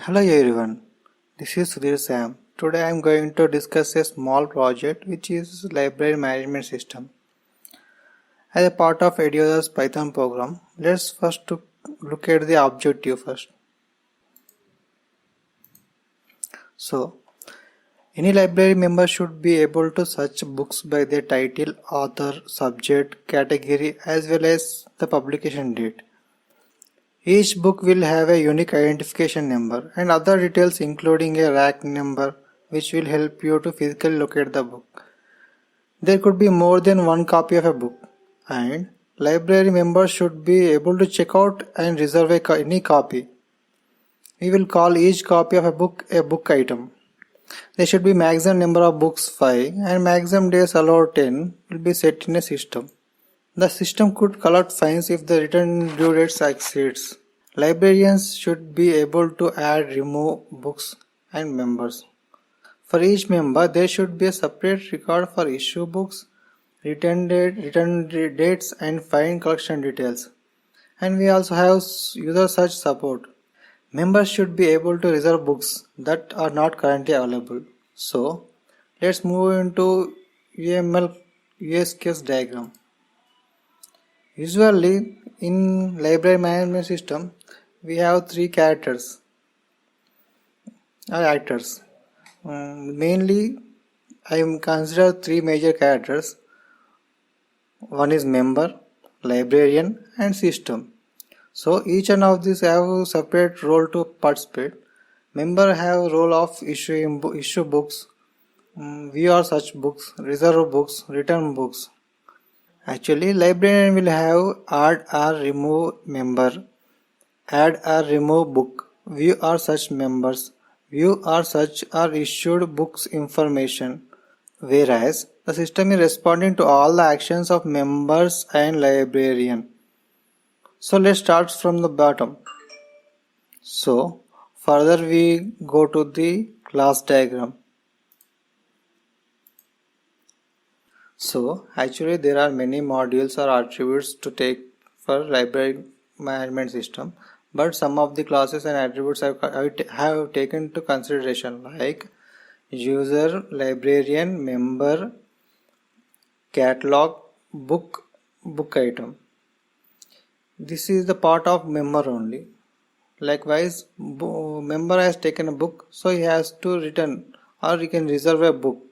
Hello everyone, this is Sudhir Sam. Today I am going to discuss a small project which is library management system. As a part of Edio's Python program, let's first look at the objective first. So, any library member should be able to search books by their title, author, subject, category as well as the publication date. Each book will have a unique identification number and other details including a rack number which will help you to physically locate the book. There could be more than one copy of a book, and library members should be able to check out and reserve any copy. We will call each copy of a book item. There should be maximum number of books 5 and maximum days allowed 10 will be set in a system. The system could collect fines if the return due date exceeds. Librarians should be able to add, remove books and members. For each member, there should be a separate record for issue books, return dates and fine collection details. And we also have user search support. Members should be able to reserve books that are not currently available. So, let's move into UML use case diagram. Usually, in library management system, we have three characters or actors. Mainly, I consider three major characters. One is member, librarian, and system. So each one of these have a separate role to participate. Member have role of issue books, view or search books, reserve books, return books. Actually, librarian will have add or remove member, add or remove book, view or search members, view or search or issued books information, whereas the system is responding to all the actions of members and librarian. So let's start from the bottom. So further we go to the class diagram. So actually there are many modules or attributes to take for library management system, but some of the classes and attributes have taken into consideration like user, librarian, member, catalog, book item. This is the part of member only. Likewise, member has taken a book, so he has to return or he can reserve a book.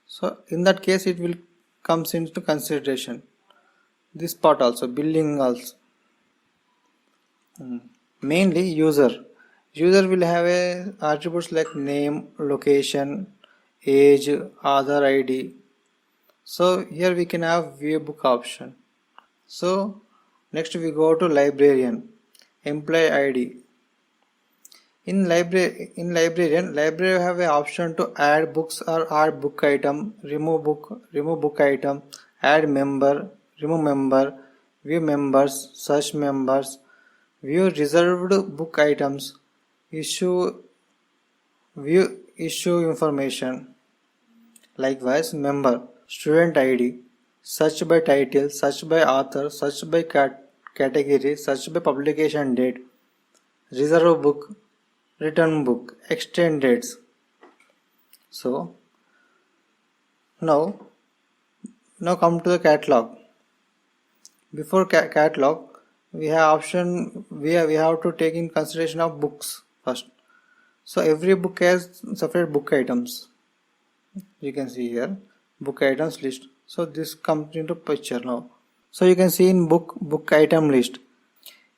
So in that case it will comes into consideration. This part also, billing also. Mainly user. User will have a attributes like name, location, age, Aadhaar ID. So here we can have view book option. So next we go to librarian, employee ID. In librarian, library have an option to add books or add book item, remove book item, add member, remove member, view members, search members, view reserved book items, view issue information. Likewise, member, student ID, search by title, search by author, search by category, search by publication date, reserve book, return book, extend dates. So now come to the catalog. Before catalog, we have option we have to take in consideration of books first. So every book has separate book items. You can see here book items list. So this comes into picture now. So you can see in book item list,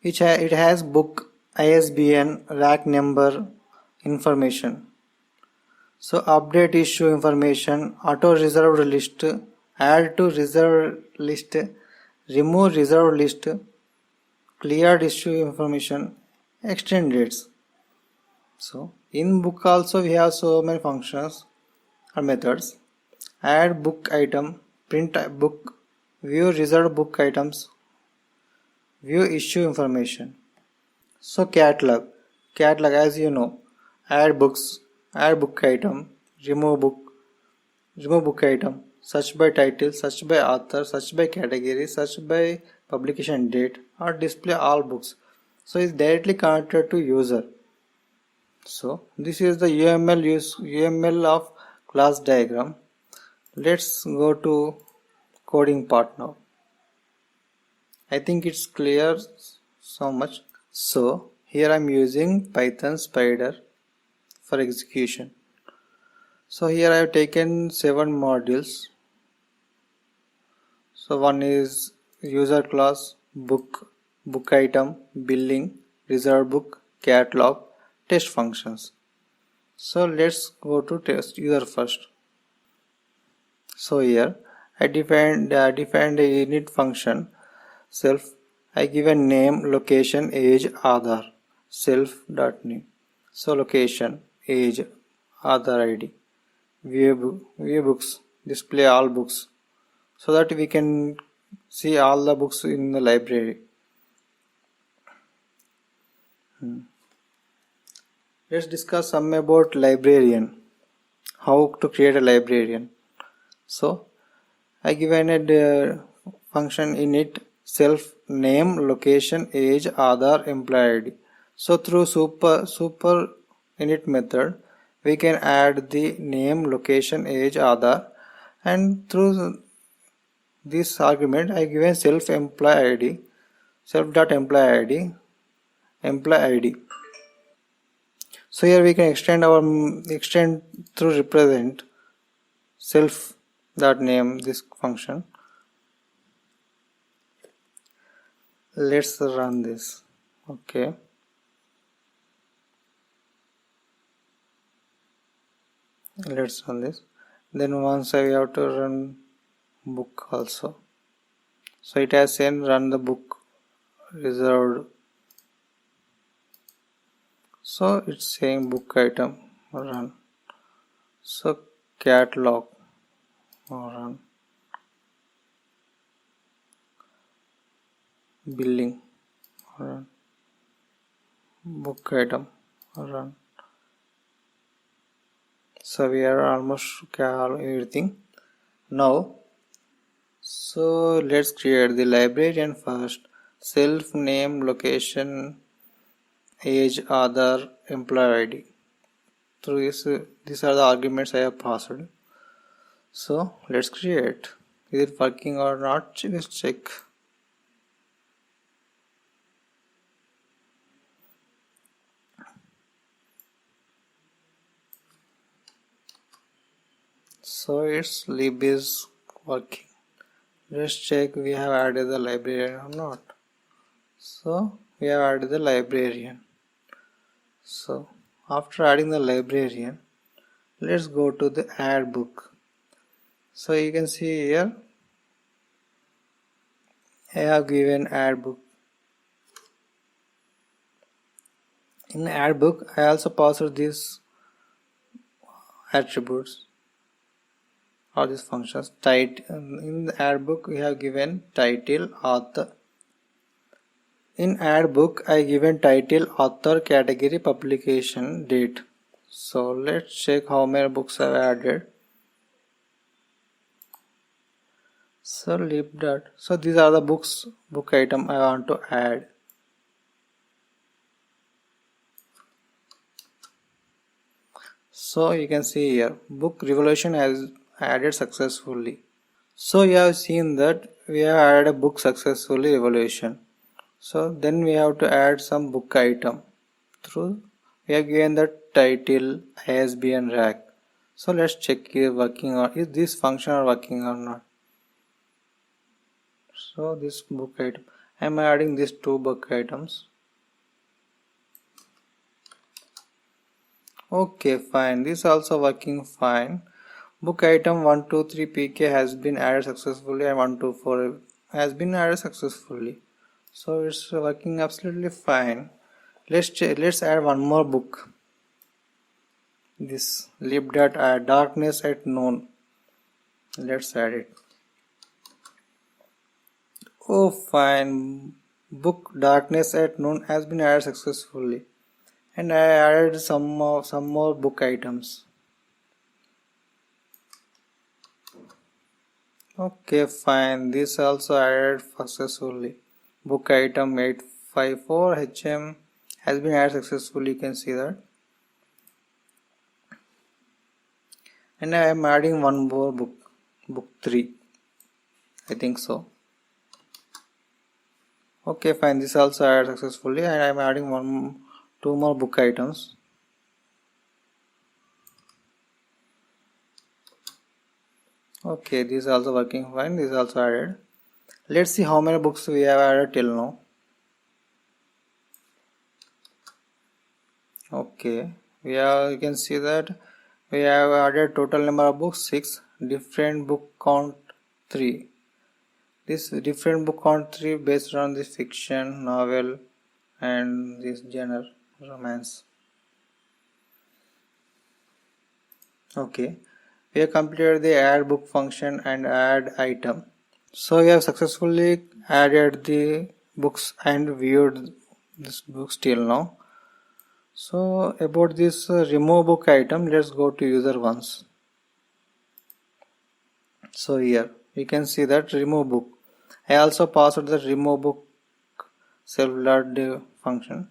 it has book, ISBN, rack number, information. So update issue information, auto reserved list, add to reserved list, remove reserved list, cleared issue information, extend dates. So in book also we have so many functions or methods. Add book item, print book, view reserved book items, view issue information. So catalog as you know, add books, add book item, remove book item, search by title, search by author, search by category, search by publication date, or display all books. So it's directly connected to user. So this is the UML of class diagram. Let's go to coding part now. I think it's clear so much. So here I'm using Python Spider for execution. So here I have taken 7 modules. So one is user class, book item, billing, reserved book, catalog, test functions. So let's go to test user first. So here I defined a init function self. I give a name, location, age, Aadhaar, self.name. So location, age, Aadhaar ID, view books, display all books, so that we can see all the books in the library. Let's discuss some about librarian. How to create a librarian. So I given a function init self name, location, age, Aadhaar, employee ID. So through super init method we can add the name, location, age, Aadhaar, and through this argument I given self employee ID, self.employee ID, employee ID. So here we can extend through represent self dot name this function. Let's run this. Okay. Let's run this. Then once I have to run book also. So it has said run the book reserved. So it's saying book item run. So catalog run. Billing run. Book item run. So we are almost everything now. So let's create the librarian first. Self name, location, age, Aadhaar, employee ID. Through this, these are the arguments I have passed. So let's create. Is it working or not? Let's check. So its lib is working. Let's check we have added the librarian or not. So we have added the librarian. So after adding the librarian, let's go to the add book. So you can see here I have given add book. In add book I also passed these attributes or these functions. In the add book we have given title, author. In add book I given title, author, category, publication, date. So let's check how many books I have added. So lib dot. So these are the book item I want to add. So you can see here book revolution has added successfully. So you have seen that we have added a book successfully revolution. So then we have to add some book item. Through we have given the title, ISBN, rack. So let's check here working or is this function are working or not. So this book item, I am adding these 2 book items. Okay, fine. This also working fine. Book item 123 pk has been added successfully and 124 has been added successfully. So it's working absolutely fine. Let's add one more book. This lib.add darkness at noon. Let's add it. Oh fine. Book darkness at noon has been added successfully. And I added some more book items. Okay, fine. This also added successfully. Book item 854 HM has been added successfully. You can see that. and I am adding one more book 3, I think so. Okay, fine, this also added successfully, and I am adding two more book items. Okay, this is also working fine. This is also added. Let's see how many books we have added till now. Okay, you can see that we have added total number of books 6, different book count 3. This different book count 3 based on this fiction, novel, and this genre, romance. Okay, we have completed the add book function and add item. So we have successfully added the books and viewed this books till now. So about this remove book item, let's go to user once. So here you can see that remove book. I also passed the remove book self-load function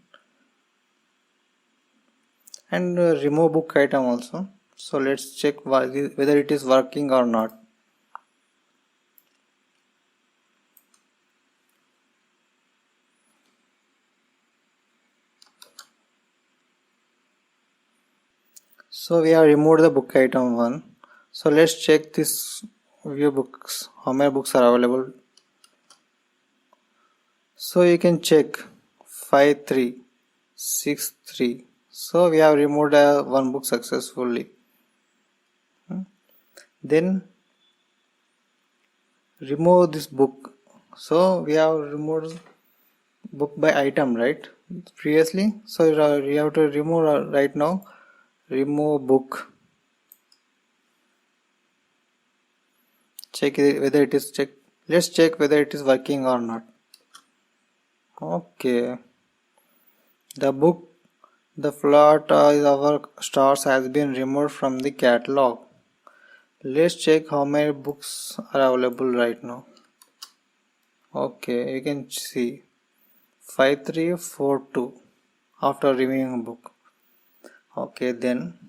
and remove book item also. So let's check whether it is working or not. So we have removed the book item 1. So let's check this view books, how many books are available. So you can check 5, 3, 6, 3. So we have removed one book successfully. Then remove this book. So we have removed book by item, right? Previously. So you have to remove right now. Remove book. Check whether it is check. Let's check whether it is working or not. Okay. The book, the plot is our stars has been removed from the catalog. Let's check how many books are available right now. Okay, you can see 5342 after removing a book. Okay, then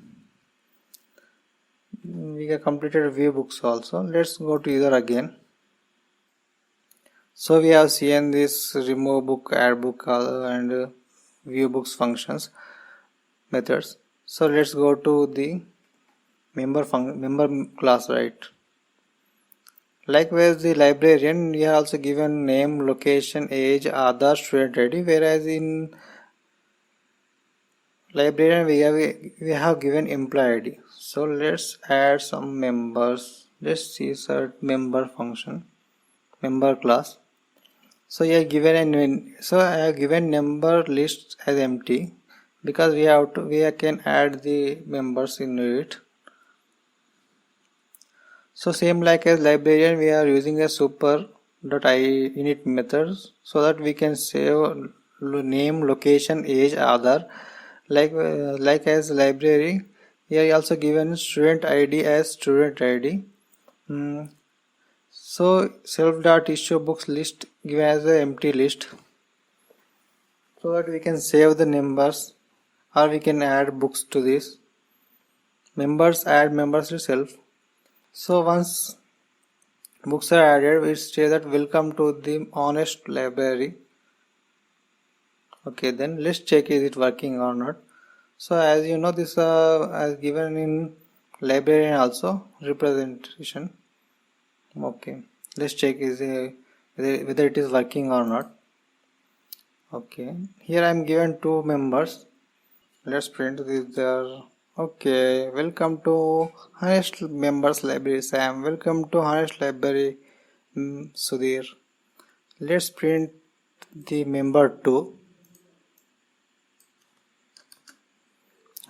we have completed view books also. Let's go to user again. So we have seen this remove book, add book, and view books functions methods. So let's go to the member class, right? Likewise, the librarian, we are also given name, location, age, Aadhaar, student ID, whereas in librarian we have given employee ID. So let's add some members. Let's see cert member function, member class. So I have given number list as empty because we can add the members in it. So same like as librarian, we are using a super.init method so that we can save name, location, age, Aadhaar. Like as library, we are also given student ID as student ID. So self.issue books list given as an empty list so that we can save the numbers or we can add books to this. Members, add members to self. So once books are added, we say that welcome to the honest library. Okay, then let's check is it working or not. So as you know, this as given in librarian also representation. Okay, let's check whether it is working or not. Okay, here I am given two members. Let's print this there. Okay, welcome to Honest Members Library Sam. Welcome to Honest Library Sudhir. Let's print the member 2.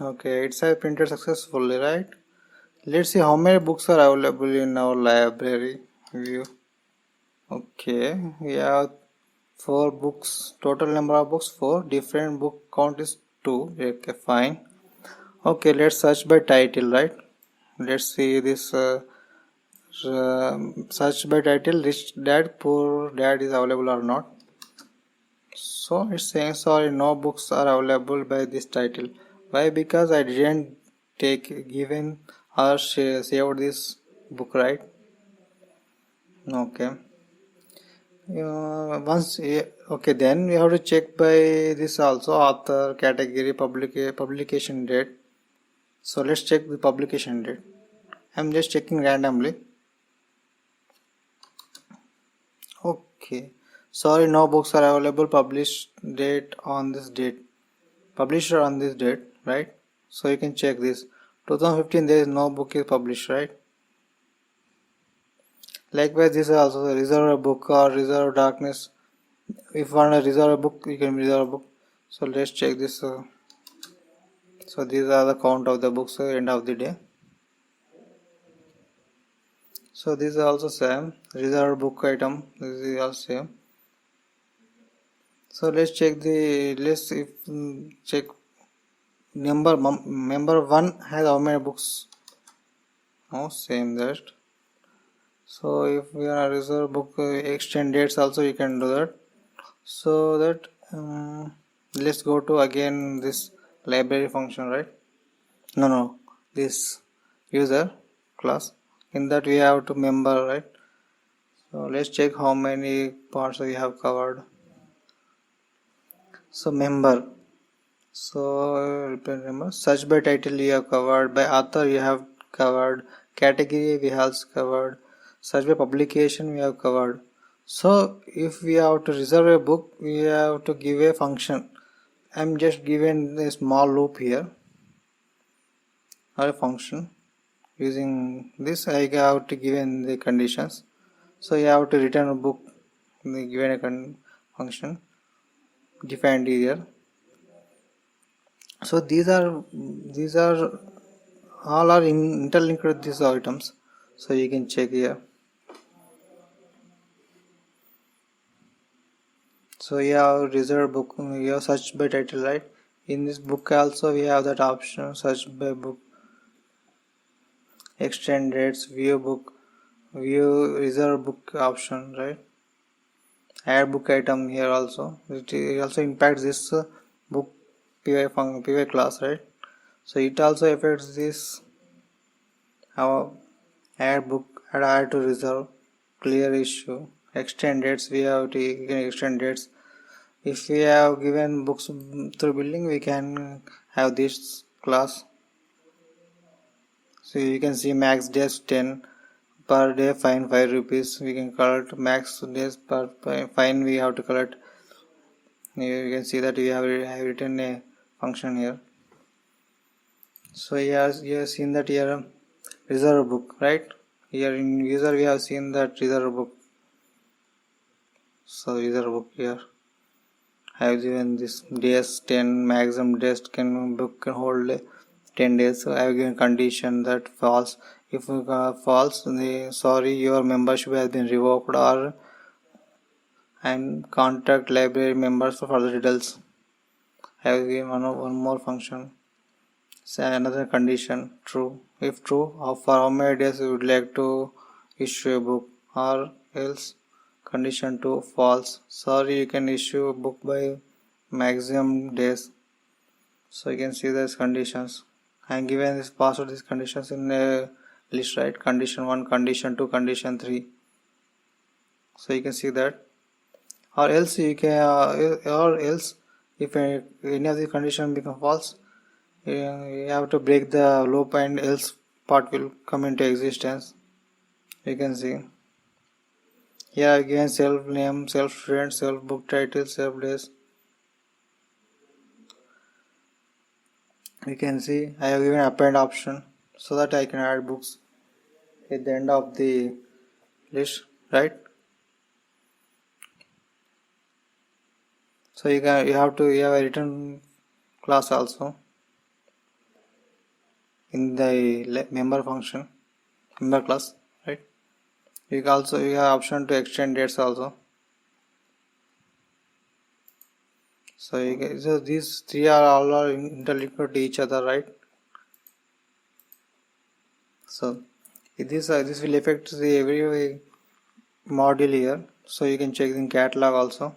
Okay, it's printed successfully, right? Let's see how many books are available in our library view. Okay, we have 4 books. Total number of books 4. Different book count is 2. Okay, fine. Okay, let's search by title, right? Let's see this search by title, rich dad, poor dad is available or not. So it's saying sorry, no books are available by this title. Why? Because I didn't given or saved this book, right? Okay. Okay, then we have to check by this also, author, category, publication date. So let's check the publication date. I'm just checking randomly. Okay. Sorry, no books are available. Published date on this date. Publisher on this date, right? So you can check this. 2015 there is no book is published, right? Likewise, this is also a reserve book or reserve darkness. If you want to reserve a book, you can reserve a book. So let's check this. So these are the count of the books end of the day. So this is also same reserved book item. This is also same. So let's check the list. If check member one has how many books? No, same that. So if we are a reserve book extend dates also you can do that. So that let's go to again this library function, right? No, this user class. In that we have to member, right? So let's check how many parts we have covered. So member. So remember, search by title you have covered, by author you have covered, category we have covered, search by publication we have covered. So if we have to reserve a book, we have to give a function. I'm just given a small loop here or a function. Using this I have to given the conditions. So you have to return a book given a function defined here. So these are all are interlinked with these items. So you can check here. So you have reserved book, you have search by title, right? In this book also we have that option, search by book, extend dates, view book, view reserve book option, right? Add book item here also. It also impacts this book PY class, right? So it also affects this how add book, add to reserve, clear issue, extend dates. We have to extend dates. If we have given books through building, we can have this class. So you can see max days 10 per day, fine 5 rupees. We can collect max days per fine. We have to collect. You can see that we have written a function here. So you have seen that here reserve book, right? Here in user we have seen that reserve book. So reserve book here. I have given this days 10, maximum days can book can hold 10 days. So I have given condition that false. If false, sorry, your membership has been revoked, or and contact library members for further details. I have given one more function. So another condition true. If true, for how many days you would like to issue a book, or else condition 2 false. Sorry, you can issue a book by maximum days. So you can see these conditions. I am given this password these conditions in a list, right? Condition 1, condition 2, condition 3. So you can see that. Or else you can or else if any of the condition become false, you have to break the loop and else part will come into existence. You can see here again self name, self student, self book title, self days. You can see I have given append option so that I can add books at the end of the list, right? So you have a return class also in the member function, member class, right? You have option to extend dates also. So these three are all interlinked to each other, right? So this will affect the every module here. So you can check in catalog also.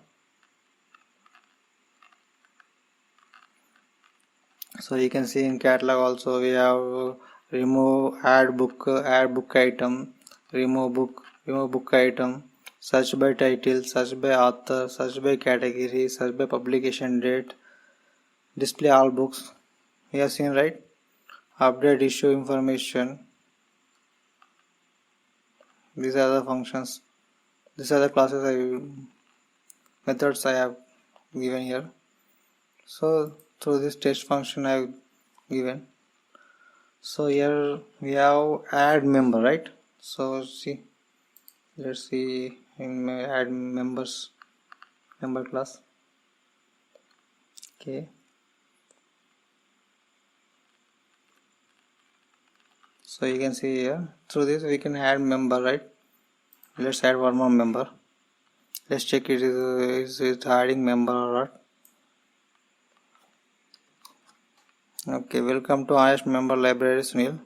So you can see in catalog also we have remove add book item, remove book item, search by title, search by author, search by category, search by publication date, display all books. You have seen, right? Update issue information. These are the functions. These are the methods I have given here. So through this test function I have given. So here we have add member, right? So see, let's see in my add members member class. Okay. So you can see here through this we can add member, right? Let's add one more member. Let's check is it adding member or not. Okay, welcome to Honest Member Library, Sunil.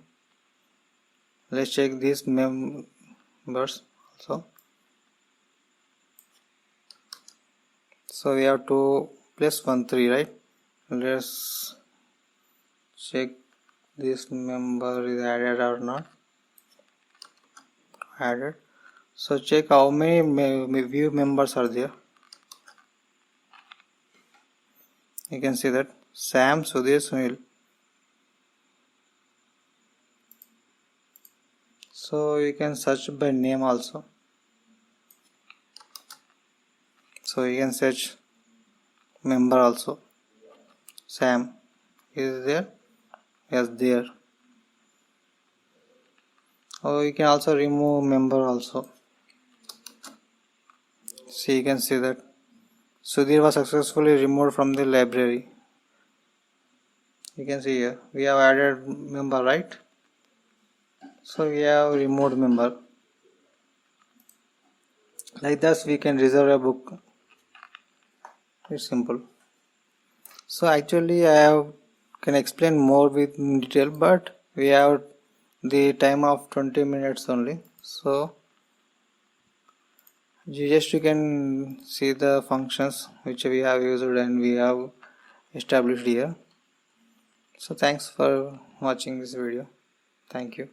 Let's check these members also. So we have 2 plus 1 3, right? Let's check this member is added or not. Added. So check how many view members are there. You can see that Sam, Sudhir, Sunil. So you can search by name also. So you can search member also. Sam is there? Yes, there. Or you can also remove member also. So you can see that Sudhir was successfully removed from the library. You can see here we have added member, right? So we have removed member. Like this we can reserve a book. It's simple. So actually I can explain more with detail, but we have the time of 20 minutes only. So you can see the functions which we have used and we have established here. So thanks for watching this video. Thank you.